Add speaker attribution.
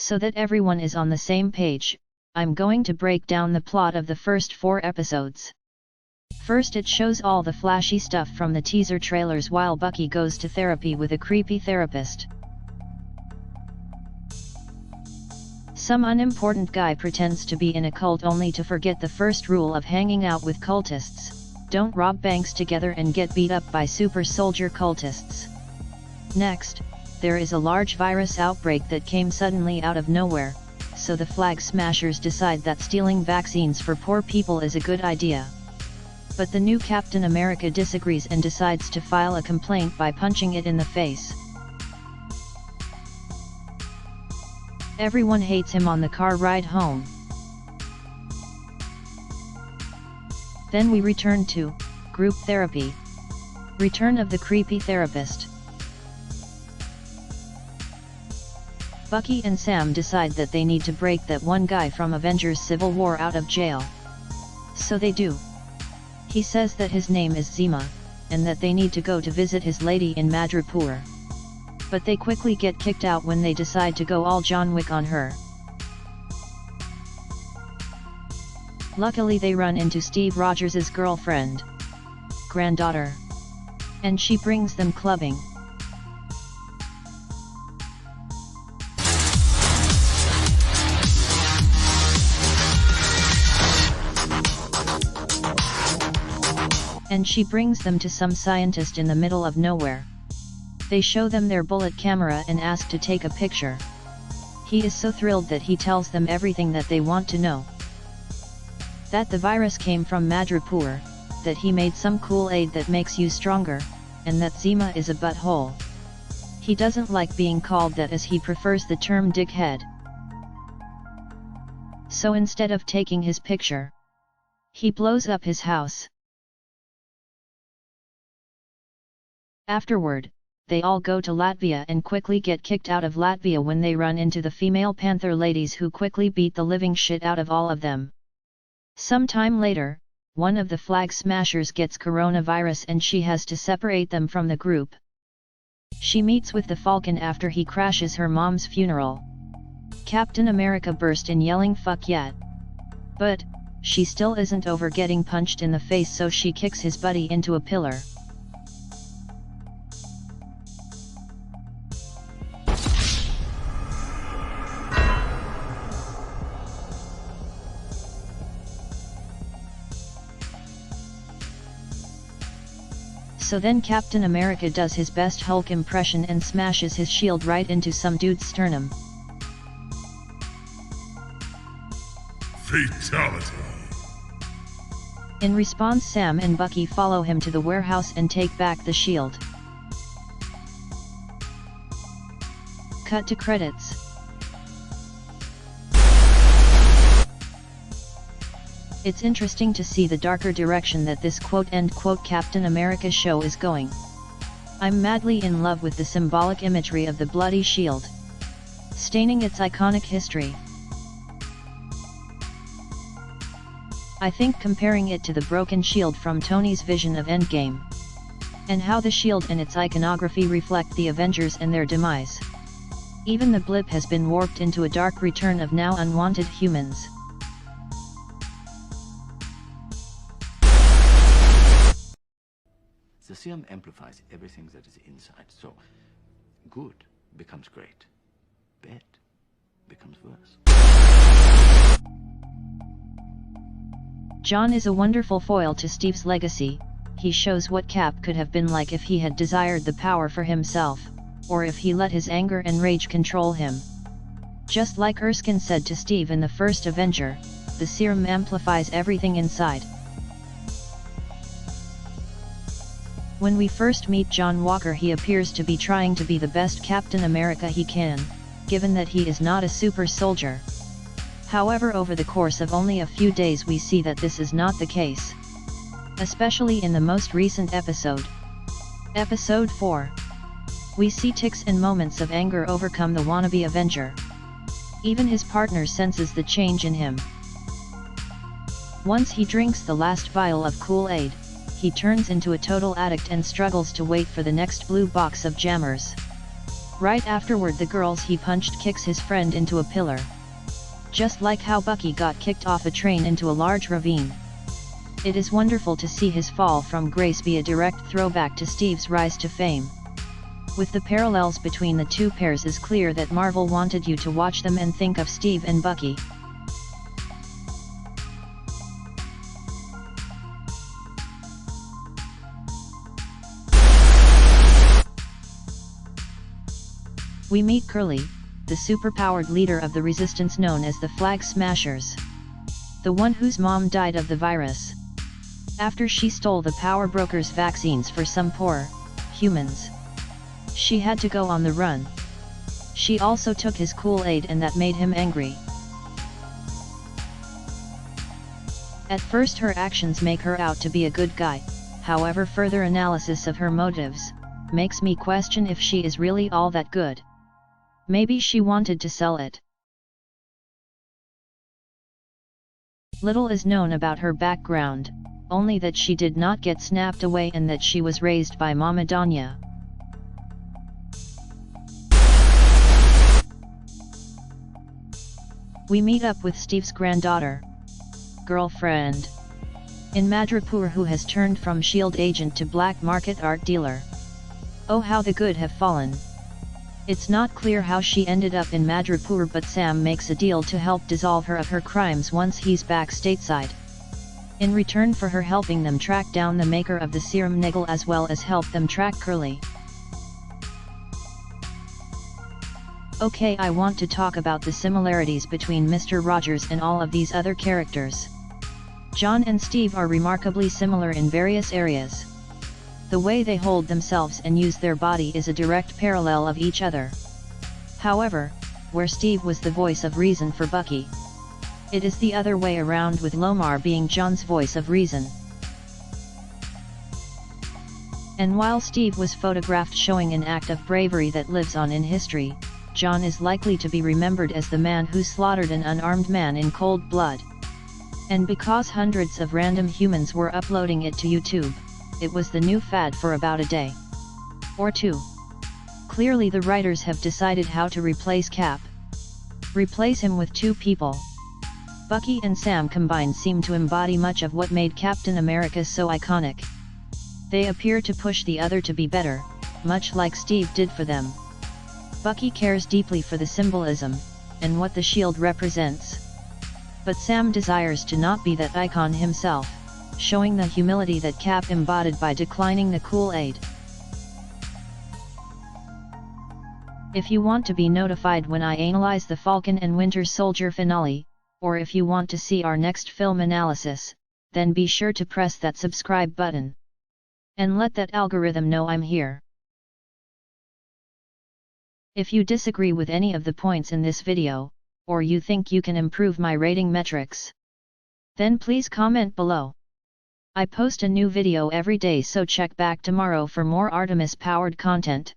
Speaker 1: So that everyone is on the same page, I'm going to break down the plot of the first 4 episodes. First, it shows all the flashy stuff from the teaser trailers while Bucky goes to therapy with a creepy therapist. Some unimportant guy pretends to be in a cult only to forget the first rule of hanging out with cultists: don't rob banks together and get beat up by super soldier cultists. Next, there is a large virus outbreak that came suddenly out of nowhere, so the Flag Smashers decide that stealing vaccines for poor people is a good idea. But the new Captain America disagrees and decides to file a complaint by punching it in the face. Everyone hates him on the car ride home. Then we return to group therapy. Return of the creepy therapist. Bucky and Sam decide that they need to break that one guy from Avengers Civil War out of jail. So they do. He says that his name is Zima, and that they need to go to visit his lady in Madripoor. But they quickly get kicked out when they decide to go all John Wick on her. Luckily they run into Steve Rogers' girlfriend, granddaughter, and she brings them clubbing. And she brings them to some scientist in the middle of nowhere. They show them their bullet camera and ask to take a picture. He is so thrilled that he tells them everything that they want to know. That the virus came from Madripoor, that he made some cool aid that makes you stronger, and that Zima is a butthole. He doesn't like being called that as he prefers the term dickhead. So instead of taking his picture, he blows up his house. Afterward, they all go to Latvia and quickly get kicked out of Latvia when they run into the female Panther ladies who quickly beat the living shit out of all of them. Some time later, one of the Flag Smashers gets coronavirus and she has to separate them from the group. She meets with the Falcon after he crashes her mom's funeral. Captain America burst in yelling "fuck yeah!" But she still isn't over getting punched in the face, so she kicks his buddy into a pillar. So then Captain America does his best Hulk impression and smashes his shield right into some dude's sternum.
Speaker 2: Fatality.
Speaker 1: In response, Sam and Bucky follow him to the warehouse and take back the shield. Cut to credits. It's interesting to see the darker direction that this quote-end-quote Captain America show is going. I'm madly in love with the symbolic imagery of the bloody shield, staining its iconic history. I think comparing it to the broken shield from Tony's vision of Endgame, and how the shield and its iconography reflect the Avengers and their demise. Even the blip has been warped into a dark return of now unwanted humans.
Speaker 3: The serum amplifies everything that is inside, so good becomes great, bad becomes worse.
Speaker 1: John is a wonderful foil to Steve's legacy. He shows what Cap could have been like if he had desired the power for himself, or if he let his anger and rage control him. Just like Erskine said to Steve in the first Avenger, the serum amplifies everything inside. When we first meet John Walker, he appears to be trying to be the best Captain America he can, given that he is not a super soldier. However, over the course of only a few days we see that this is not the case. Especially in the most recent episode. Episode 4. We see tics and moments of anger overcome the wannabe Avenger. Even his partner senses the change in him. Once he drinks the last vial of Kool-Aid, he turns into a total addict and struggles to wait for the next blue box of jammers. Right afterward the girls he punched kicks his friend into a pillar. Just like how Bucky got kicked off a train into a large ravine. It is wonderful to see his fall from grace be a direct throwback to Steve's rise to fame. With the parallels between the two pairs is clear that Marvel wanted you to watch them and think of Steve and Bucky. We meet Curly, the superpowered leader of the resistance known as the Flag Smashers. The one whose mom died of the virus. After she stole the power broker's vaccines for some poor humans. She had to go on the run. She also took his Kool-Aid and that made him angry. At first her actions make her out to be a good guy, however further analysis of her motives makes me question if she is really all that good. Maybe she wanted to sell it. Little is known about her background, only that she did not get snapped away and that she was raised by Mama Donya. We meet up with Steve's granddaughter, girlfriend, in Madripoor, who has turned from S.H.I.E.L.D. agent to black market art dealer. Oh, how the good have fallen. It's not clear how she ended up in Madripoor, but Sam makes a deal to help dissolve her of her crimes once he's back stateside. In return for her helping them track down the maker of the serum niggle as well as help them track Curly. Okay, I want to talk about the similarities between Mr. Rogers and all of these other characters. John and Steve are remarkably similar in various areas. The way they hold themselves and use their body is a direct parallel of each other. However, where Steve was the voice of reason for Bucky, it is the other way around, with Lomar being John's voice of reason. And while Steve was photographed showing an act of bravery that lives on in history, John is likely to be remembered as the man who slaughtered an unarmed man in cold blood. And because hundreds of random humans were uploading it to YouTube, it was the new fad for about a day or two. Clearly the writers have decided how to replace Cap. Replace him with two people. Bucky and Sam combined seem to embody much of what made Captain America so iconic. They appear to push the other to be better, much like Steve did for them. Bucky cares deeply for the symbolism, and what the shield represents. But Sam desires to not be that icon himself, showing the humility that Cap embodied by declining the Kool-Aid. If you want to be notified when I analyze the Falcon and Winter Soldier finale, or if you want to see our next film analysis, then be sure to press that subscribe button. And let that algorithm know I'm here. If you disagree with any of the points in this video, or you think you can improve my rating metrics, then please comment below. I post a new video every day, so check back tomorrow for more Artamis powered content.